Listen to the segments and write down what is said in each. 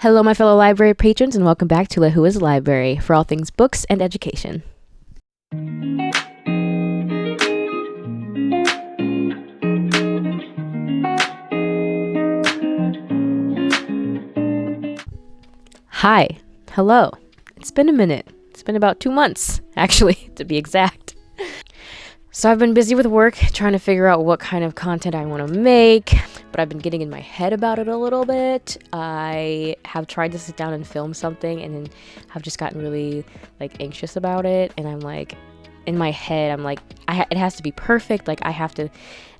Hello, my fellow library patrons, and welcome back to Who is Library for all things books and education. Hi, hello. It's been a minute. It's been about 2 months, actually, to be exact. So I've been busy with work, trying to figure out what kind of content I want to make, but I've been getting in my head about it a little bit. I have tried to sit down and film something and then have just gotten really anxious about it. And I'm like, in my head, I'm like, it has to be perfect. Like, I have to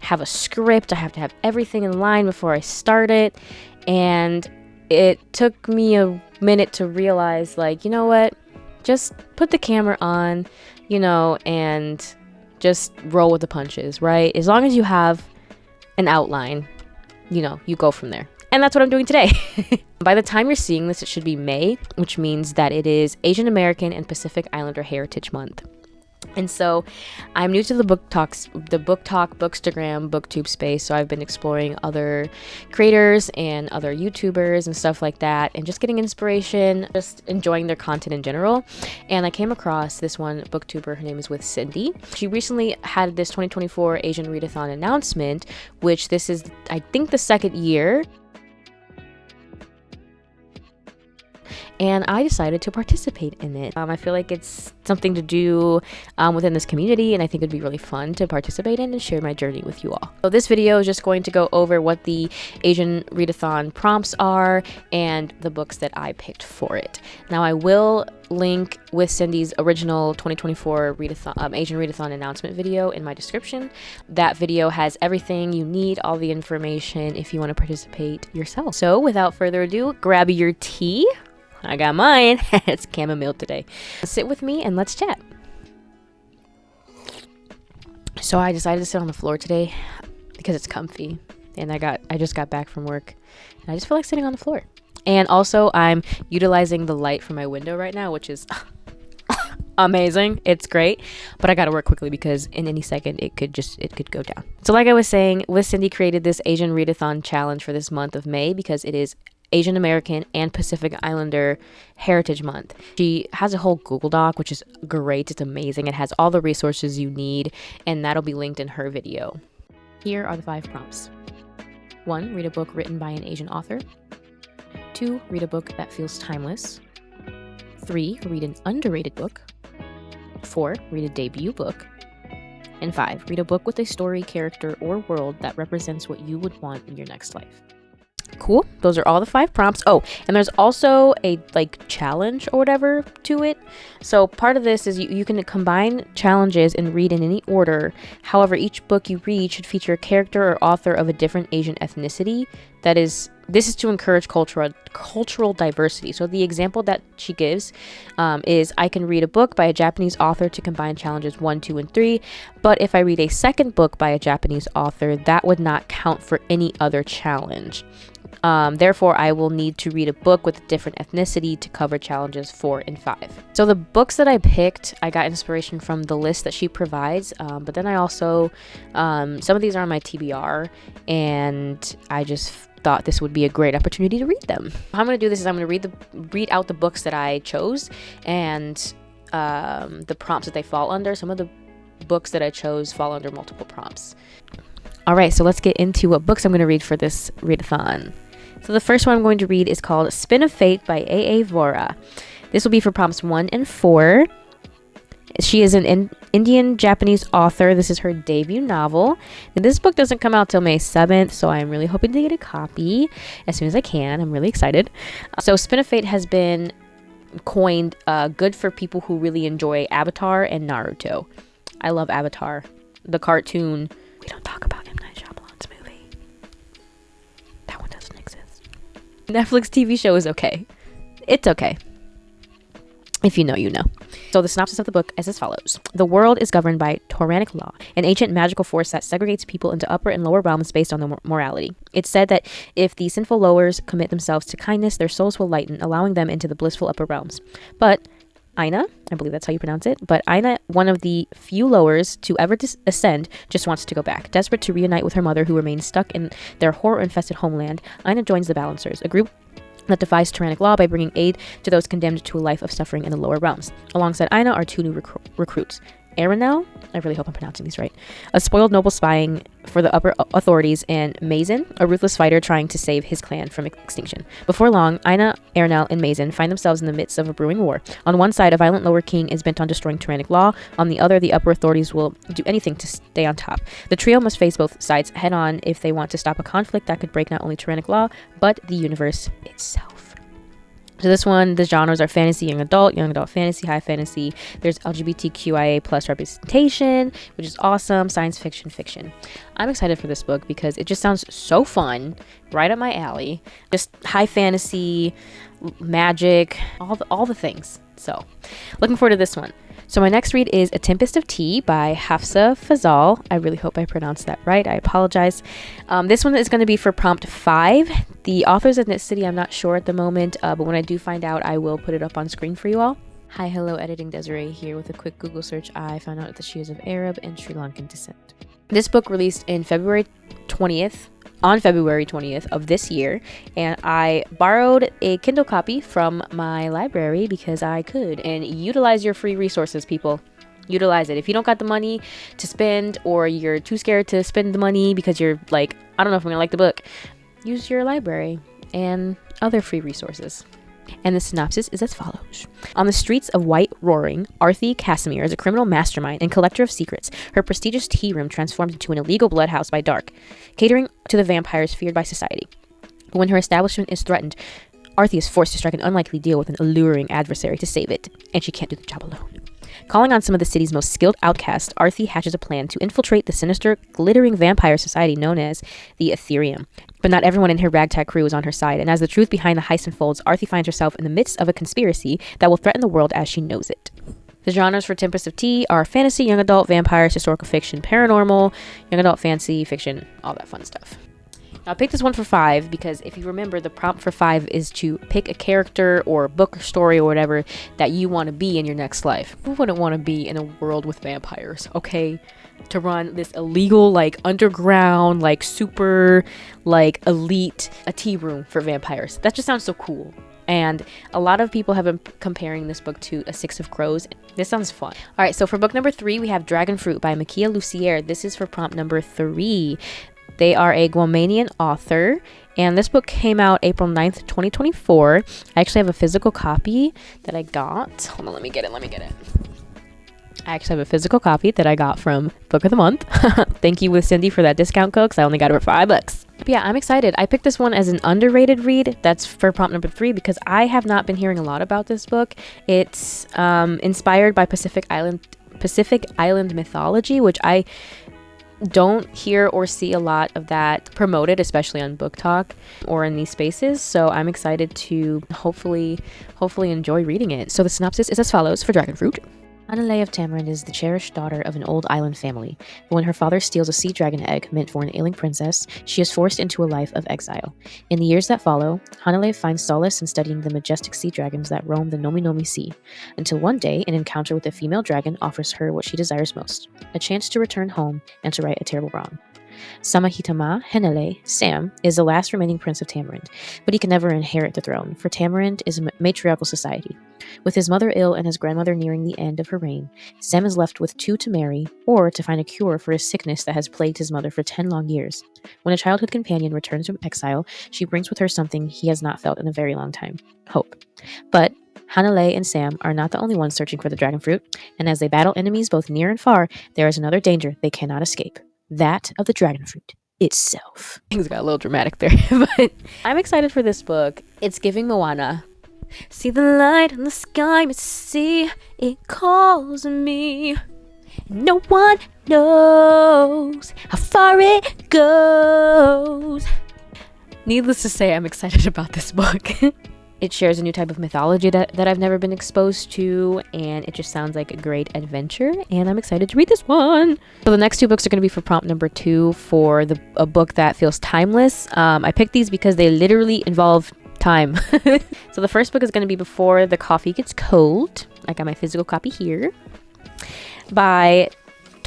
have a script. I have to have everything in line before I start it. And it took me a minute to realize, you know what? Just put the camera on, and just roll with the punches, right? As long as you have an outline, you go from there. And that's what I'm doing today. By the time you're seeing this, it should be May, which means that it is Asian American and Pacific Islander Heritage Month. And so I'm new to the book talk, Bookstagram, BookTube space. So I've been exploring other creators and other YouTubers and stuff like that, and just getting inspiration, just enjoying their content in general. And I came across this one booktuber. Her name is with Cindy. She recently had this 2024 Asian Readathon announcement, which this is, I think, the second year. And I decided to participate in it. I feel like it's something to do within this community, and I think it'd be really fun to participate in and share my journey with you all. So this video is just going to go over what the Asian Readathon prompts are and the books that I picked for it. Now I will link with Cindy's original 2024 Asian Readathon announcement video in my description. That video has everything you need, all the information if you want to participate yourself. So without further ado, grab your tea. I got mine. It's chamomile today. Sit with me and let's chat. So I decided to sit on the floor today because it's comfy, and I just got back from work and I just feel like sitting on the floor. And also I'm utilizing the light from my window right now, which is amazing. It's great, but I gotta work quickly because in any second it could go down. So like I was saying, With Cindy created this Asian Readathon challenge for this month of May because it is Asian American and Pacific Islander Heritage Month. She has a whole Google Doc, which is great. It's amazing. It has all the resources you need, and that'll be linked in her video. Here are the 5 prompts. 1, read a book written by an Asian author. 2, read a book that feels timeless. 3, read an underrated book. 4, read a debut book. And 5, read a book with a story, character, or world that represents what you would want in your next life. Cool. Those are all the 5 prompts. Oh, and there's also a challenge or whatever to it. So part of this is you can combine challenges and read in any order. However, each book you read should feature a character or author of a different Asian ethnicity. This is to encourage cultural diversity. So the example that she gives is, I can read a book by a Japanese author to combine challenges 1, 2, and 3. But if I read a second book by a Japanese author, that would not count for any other challenge. Therefore, I will need to read a book with a different ethnicity to cover challenges 4 and 5. So the books that I picked, I got inspiration from the list that she provides. But then I also, some of these are on my TBR, and I just thought this would be a great opportunity to read them. How I'm going to do this is I'm going to read out the books that I chose and the prompts that they fall under. Some of the books that I chose fall under multiple prompts. All right, so let's get into what books I'm going to read for this readathon. So the first one I'm going to read is called Spin of Fate by A.A. This will be for prompts 1 and 4. She is an Indian-Japanese author. This is her debut novel. And this book doesn't come out till May 7th, so I'm really hoping to get a copy as soon as I can. I'm really excited. So Spin of Fate has been coined good for people who really enjoy Avatar and Naruto. I love Avatar, the cartoon. We don't talk about M. Night Shyamalan's movie. That one doesn't exist. Netflix TV show is okay. It's okay. If you know, you know. So the synopsis of the book is as follows. The world is governed by Toranic law, an ancient magical force that segregates people into upper and lower realms based on their morality. It's said that if the sinful lowers commit themselves to kindness, their souls will lighten, allowing them into the blissful upper realms. But Aina, I believe that's how you pronounce it, but Aina, one of the few lowers to ever ascend, just wants to go back. Desperate to reunite with her mother, who remains stuck in their horror-infested homeland, Aina joins the Balancers, a group that defies tyrannic law by bringing aid to those condemned to a life of suffering in the lower realms. Alongside Aina are two new recruits. Aranel, I really hope I'm pronouncing these right, a spoiled noble spying for the upper authorities, and Mazen, a ruthless fighter trying to save his clan from extinction. Before long, Aina, Aranel, and Mazen find themselves in the midst of a brewing war. On one side, a violent lower king is bent on destroying tyrannic law. On the other, the upper authorities will do anything to stay on top. The trio must face both sides head on if they want to stop a conflict that could break not only tyrannic law, but the universe itself. So this one, the genres are fantasy, young adult fantasy, high fantasy. There's LGBTQIA plus representation, which is awesome. Science fiction, fiction. I'm excited for this book because it just sounds so fun, right up my alley. Just high fantasy, magic, all the things. So looking forward to this one. So my next read is A Tempest of Tea by Hafsa Fazal. I really hope I pronounced that right. I apologize. This one is going to be for prompt 5. The author's ethnicity, I'm not sure at the moment, but when I do find out, I will put it up on screen for you all. Hi, hello, editing Desiree here with a quick Google search. I found out that she is of Arab and Sri Lankan descent. This book released in February 20th of this year, and I borrowed a Kindle copy from my library because I could. And utilize your free resources, people. Utilize it. If you don't got the money to spend, or you're too scared to spend the money because you're like, I don't know if I'm gonna like the book, use your library and other free resources. And the synopsis is as follows. On the streets of White Roaring, Arthi Casimir is a criminal mastermind and collector of secrets. Her prestigious tea room transformed into an illegal bloodhouse by dark, catering to the vampires feared by society. But when her establishment is threatened, Arthi is forced to strike an unlikely deal with an alluring adversary to save it, and she can't do the job alone. Calling on some of the city's most skilled outcasts, Arthi hatches a plan to infiltrate the sinister, glittering vampire society known as the Ethereum. But not everyone in her ragtag crew is on her side, and as the truth behind the heist unfolds, Arthi finds herself in the midst of a conspiracy that will threaten the world as she knows it. The genres for Tempest of Tea are fantasy, young adult, vampires, historical fiction, paranormal, young adult, fantasy, fiction, all that fun stuff. Now, I picked this one for 5 because if you remember, the prompt for 5 is to pick a character or book or story or whatever that you want to be in your next life. Who wouldn't want to be in a world with vampires, okay? To run this illegal, like, underground, like, super, like, elite, a tea room for vampires. That just sounds so cool. And a lot of people have been comparing this book to A Six of Crows. This sounds fun. All right, so for book number 3, we have Dragon Fruit by Makia Lucier. This is for prompt number 3. They are a Guamanian author, and this book came out April 9th, 2024. I actually have a physical copy that I got. Hold on, let me get it. I actually have a physical copy that I got from Book of the Month. Thank you with Cindy for that discount code because I only got it for $5. But yeah, I'm excited. I picked this one as an underrated read. That's for prompt number 3 because I have not been hearing a lot about this book. It's inspired by Pacific Island mythology, which I don't hear or see a lot of that promoted, especially on Book Talk or in these spaces. So I'm excited to hopefully enjoy reading it. So the synopsis is as follows for Dragon Fruit. Hanalei of Tamarind is the cherished daughter of an old island family, but when her father steals a sea dragon egg meant for an ailing princess, she is forced into a life of exile. In the years that follow, Hanalei finds solace in studying the majestic sea dragons that roam the Nomi Nomi Sea, until one day an encounter with a female dragon offers her what she desires most, a chance to return home and to right a terrible wrong. Samahitama Henele, Sam, is the last remaining prince of Tamarind, but he can never inherit the throne, for Tamarind is a matriarchal society. With his mother ill and his grandmother nearing the end of her reign, Sam is left with 2 to marry, or to find a cure for a sickness that has plagued his mother for 10 long years. When a childhood companion returns from exile, she brings with her something he has not felt in a very long time: hope. But Hanalei and Sam are not the only ones searching for the dragon fruit, and as they battle enemies both near and far, there is another danger they cannot escape: that of the dragon fruit itself. Things got a little dramatic there, but I'm excited for this book. It's giving Moana. See the light in the sky, see it calls me. No one knows how far it goes. Needless to say, I'm excited about this book. It shares a new type of mythology that I've never been exposed to, and it just sounds like a great adventure, and I'm excited to read this one. So the next 2 books are going to be for prompt number 2 for a book that feels timeless. I picked these because they literally involve time. So the first book is going to be Before the Coffee Gets Cold. I got my physical copy here, by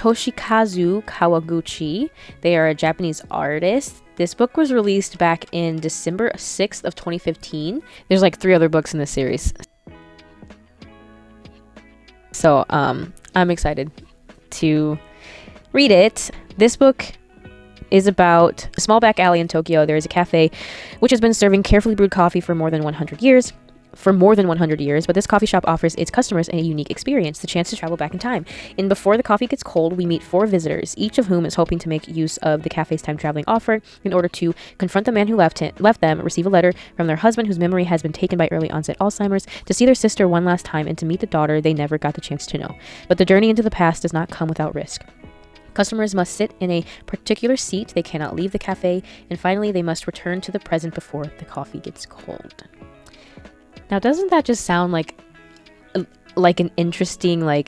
Toshikazu Kawaguchi. They are a Japanese artist. This book was released back in December 6th of 2015. There's like 3 other books in this series. So I'm excited to read it. This book is about a small back alley in Tokyo. There is a cafe which has been serving carefully brewed coffee for more than 100 years. But this coffee shop offers its customers a unique experience, the chance to travel back in time. In Before the Coffee Gets Cold, we meet 4 visitors, each of whom is hoping to make use of the cafe's time traveling offer in order to confront the man who left them, receive a letter from their husband whose memory has been taken by early onset Alzheimer's, to see their sister one last time, and to meet the daughter they never got the chance to know. But the journey into the past does not come without risk. Customers must sit in a particular seat, they cannot leave the cafe, and finally they must return to the present before the coffee gets cold. Now, doesn't that just sound like an interesting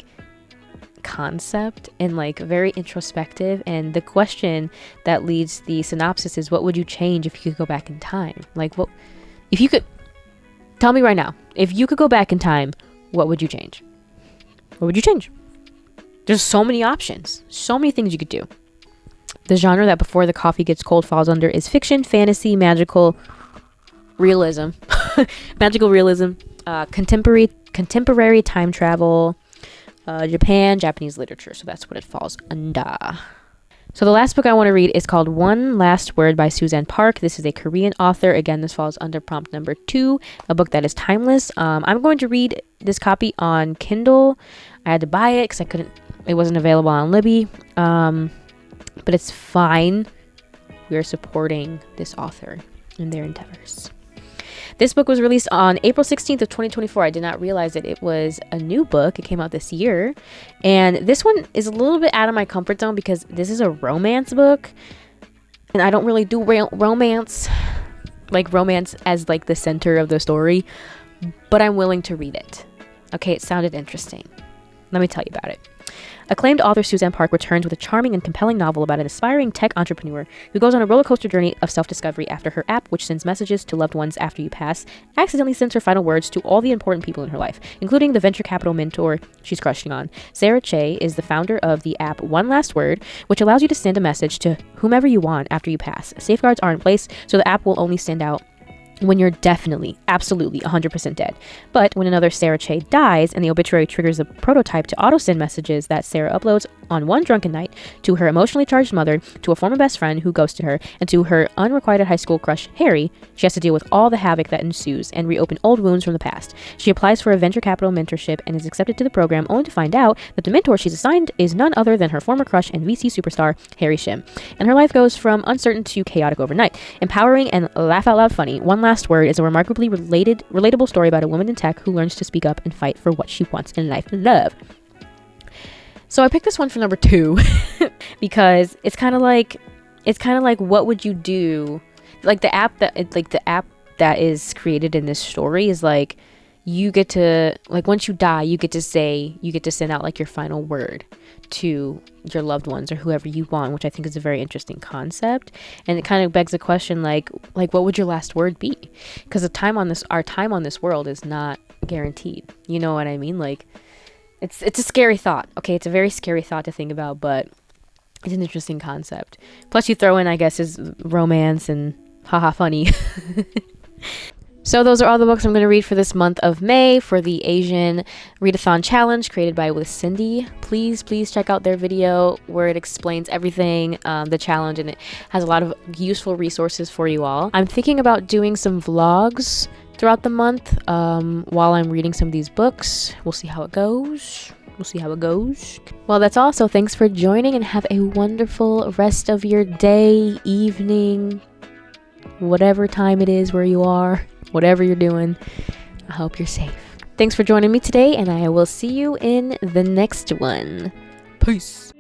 concept and very introspective? And the question that leads the synopsis is, what would you change if you could go back in time? What if you could tell me right now, if you could go back in time, what would you change? What would you change? There's so many options, so many things you could do. The genre that Before the Coffee Gets Cold falls under is fiction, fantasy, magical realism, contemporary time travel, Japanese literature. So that's what it falls under. So the last book I want to read is called One Last Word by Suzanne Park. This is a Korean author. Again, this falls under prompt number 2, a book that is timeless. I'm going to read this copy on Kindle. I had to buy it because it wasn't available on Libby. But it's fine. We are supporting this author in their endeavors. This book was released on April 16th of 2024. I did not realize that it was a new book. It came out this year. And this one is a little bit out of my comfort zone because this is a romance book. And I don't really do romance as the center of the story. But I'm willing to read it. Okay, it sounded interesting. Let me tell you about it. Acclaimed author Suzanne Park returns with a charming and compelling novel about an aspiring tech entrepreneur who goes on a roller coaster journey of self-discovery after her app, which sends messages to loved ones after you pass, accidentally sends her final words to all the important people in her life, including the venture capital mentor she's crushing on. Sarah Che is the founder of the app One Last Word, which allows you to send a message to whomever you want after you pass. Safeguards are in place, so the app will only send out when you're definitely, absolutely 100% dead. But when another Sarah Che dies and the obituary triggers a prototype to auto-send messages that Sarah uploads on one drunken night to her emotionally charged mother, to a former best friend who ghosted her, and to her unrequited high school crush, Harry, she has to deal with all the havoc that ensues and reopen old wounds from the past. She applies for a venture capital mentorship and is accepted to the program, only to find out that the mentor she's assigned is none other than her former crush and VC superstar, Harry Shim. And her life goes from uncertain to chaotic overnight. Empowering and laugh-out-loud funny, One Last Word is a remarkably relatable story about a woman in tech who learns to speak up and fight for what she wants in life and love. So I picked this one for number 2 because it's kind of like what would you do? The app that is created in this story is you get to once you die, you get to send out your final word to your loved ones or whoever you want, which I think is a very interesting concept. And it kind of begs the question what would your last word be? Because our time on this world is not guaranteed. You know what I mean? It's a scary thought. Okay, it's a very scary thought to think about, but it's an interesting concept. Plus you throw in, I guess, is romance and haha funny. So those are all the books I'm going to read for this month of May for the Asian Readathon Challenge created by With Cindy. Please check out their video where it explains everything, the challenge, and it has a lot of useful resources for you all. I'm thinking about doing some vlogs throughout the month while I'm reading some of these books. We'll see how it goes. Well, that's all. So thanks for joining and have a wonderful rest of your day, evening, whatever time it is where you are. Whatever you're doing, I hope you're safe. Thanks for joining me today, and I will see you in the next one. Peace.